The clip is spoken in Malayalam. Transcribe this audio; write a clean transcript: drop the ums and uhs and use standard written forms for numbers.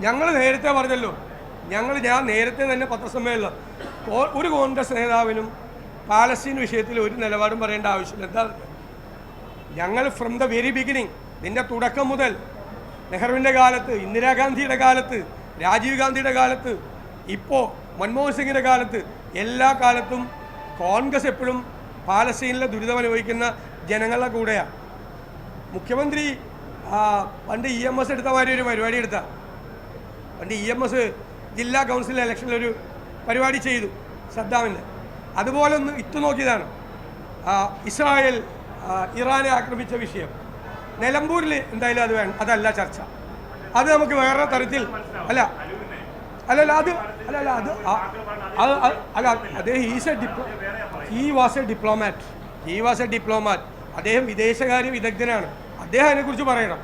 ഞങ്ങൾ നേരത്തെ പറഞ്ഞല്ലോ, ഞാൻ നേരത്തെ തന്നെ പത്രസമ്മേളനം ഒരു കോൺഗ്രസ് നേതാവിനും പാലസ്തീൻ വിഷയത്തിൽ ഒരു നിലപാടും പറയേണ്ട ആവശ്യമില്ല. എന്താ, ഞങ്ങൾ ഫ്രം ദ വെരി ബിഗിനിങ്, ഇതിൻ്റെ തുടക്കം മുതൽ നെഹ്റുവിൻ്റെ കാലത്ത്, ഇന്ദിരാഗാന്ധിയുടെ കാലത്ത്, രാജീവ് ഗാന്ധിയുടെ കാലത്ത്, ഇപ്പോൾ മൻമോഹൻ സിംഗിൻ്റെ കാലത്ത്, എല്ലാ കാലത്തും കോൺഗ്രസ് എപ്പോഴും പാലസ്തീനിലെ ദുരിതം അനുഭവിക്കുന്ന ജനങ്ങളുടെ കൂടെയാണ്. മുഖ്യമന്ത്രി പണ്ട് EMS എടുത്ത മാതിരി ഒരു പരിപാടി എടുത്ത, പണ്ട് EMS ജില്ലാ കൗൺസിൽ ഇലക്ഷനിലൊരു പരിപാടി ചെയ്തു സദ്ദാമിൻ്റെ, അതുപോലെ ഒന്ന് ഇട്ടുനോക്കിയതാണ്. ഇസ്രായേൽ ഇറാനെ ആക്രമിച്ച വിഷയം നിലമ്പൂരിൽ എന്തായാലും അതല്ല ചർച്ച. അത് നമുക്ക് വേറെ തരത്തിൽ അല്ല അദ്ദേഹം ഹി വാസ് എ ഡിപ്ലോമാറ്റ്. അദ്ദേഹം വിദേശകാര്യ വിദഗ്ധനാണ്. അദ്ദേഹം അതിനെക്കുറിച്ച് പറയണം.